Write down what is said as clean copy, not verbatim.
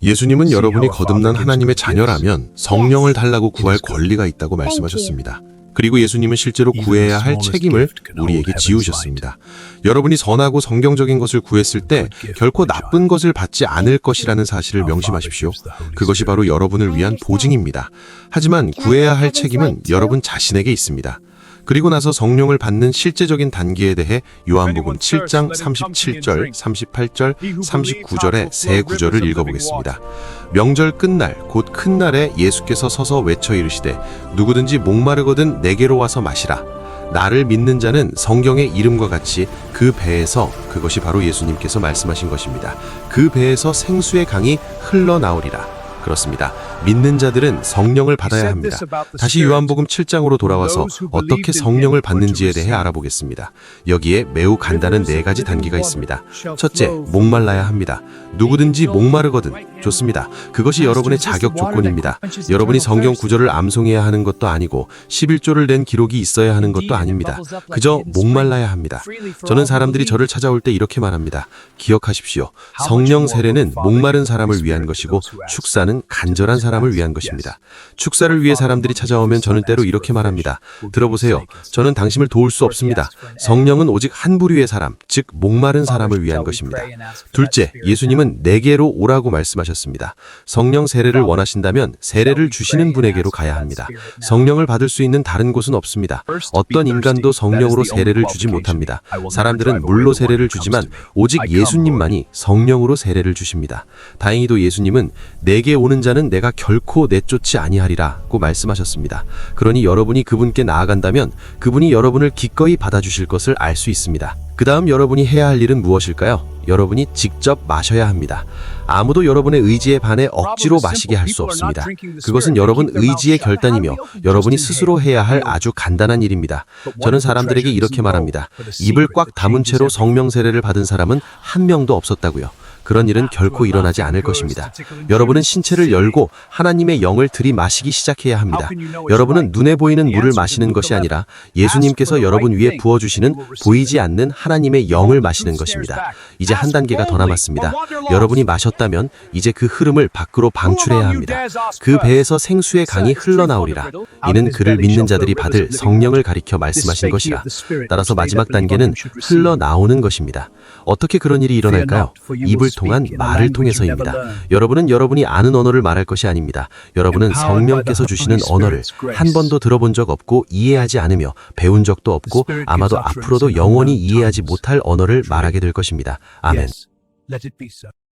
예수님은 여러분이 거듭난 하나님의 자녀라면 성령을 달라고 구할 권리가 있다고 말씀하셨습니다. 그리고 예수님은 실제로 구해야 할 책임을 우리에게 지우셨습니다. 여러분이 선하고 성경적인 것을 구했을 때 결코 나쁜 것을 받지 않을 것이라는 사실을 명심하십시오. 그것이 바로 여러분을 위한 보증입니다. 하지만 구해야 할 책임은 여러분 자신에게 있습니다. 그리고 나서 성령을 받는 실제적인 단계에 대해 요한복음 7장 37절, 38절, 39절의 세 구절을 읽어보겠습니다. 명절 끝날 곧 큰 날에 예수께서 서서 외쳐 이르시되 누구든지 목마르거든 내게로 와서 마시라. 나를 믿는 자는 성경의 이름과 같이 그 배에서, 그것이 바로 예수님께서 말씀하신 것입니다. 그 배에서 생수의 강이 흘러나오리라. 그렇습니다. 믿는 자들은 성령을 받아야 합니다. 다시 요한복음 7장으로 돌아와서 어떻게 성령을 받는지에 대해 알아보겠습니다. 여기에 매우 간단한 4가지 단계가 있습니다. 첫째, 목말라야 합니다. 누구든지 목마르거든. 좋습니다. 그것이 여러분의 자격 조건입니다. 여러분이 성경 구절을 암송해야 하는 것도 아니고 11조를 낸 기록이 있어야 하는 것도 아닙니다. 그저 목말라야 합니다. 저는 사람들이 저를 찾아올 때 이렇게 말합니다. 기억하십시오. 성령 세례는 목마른 사람을 위한 것이고 축사는 간절한 사람을 위한 것입니다. 축사를 위해 사람들이 찾아오면 저는 때로 이렇게 말합니다. 들어보세요. 저는 당신을 도울 수 없습니다. 성령은 오직 한 부류의 사람, 즉 목마른 사람을 위한 것입니다. 둘째, 예수님은 내게로 오라고 말씀하셨습니다. 성령 세례를 원하신다면 세례를 주시는 분에게로 가야 합니다. 성령을 받을 수 있는 다른 곳은 없습니다. 어떤 인간도 성령으로 세례를 주지 못합니다. 사람들은 물로 세례를 주지만 오직 예수님만이 성령으로 세례를 주십니다. 다행히도 예수님은 내게 오는 자는 내가 결코 내쫓지 아니하리라고 말씀하셨습니다. 그러니 여러분이 그분께 나아간다면 그분이 여러분을 기꺼이 받아주실 것을 알 수 있습니다. 그 다음 여러분이 해야 할 일은 무엇일까요? 여러분이 직접 마셔야 합니다. 아무도 여러분의 의지에 반해 억지로 마시게 할 수 없습니다. 그것은 여러분 의지의 결단이며 여러분이 스스로 해야 할 아주 간단한 일입니다. 저는 사람들에게 이렇게 말합니다. 입을 꽉 다문 채로 성령 세례를 받은 사람은 한 명도 없었다고요. 그런 일은 결코 일어나지 않을 것입니다. 여러분은 신체를 열고 하나님의 영을 들이마시기 시작해야 합니다. 여러분은 눈에 보이는 물을 마시는 것이 아니라 예수님께서 여러분 위에 부어주시는 보이지 않는 하나님의 영을 마시는 것입니다. 이제 한 단계가 더 남았습니다. 여러분이 마셨다면 이제 그 흐름을 밖으로 방출해야 합니다. 그 배에서 생수의 강이 흘러나오리라. 이는 그를 믿는 자들이 받을 성령을 가리켜 말씀하신 것이라. 따라서 마지막 단계는 흘러나오는 것입니다. 어떻게 그런 일이 일어날까요? 입을 통한 말을 통해서입니다. 여러분은 여러분이 아는 언어를 말할 것이 아닙니다. 여러분은 성령께서 주시는 언어를 한 번도 들어본 적 없고 이해하지 않으며 배운 적도 없고 아마도 앞으로도 영원히 이해하지 못할 언어를 말하게 될 것입니다. 아멘.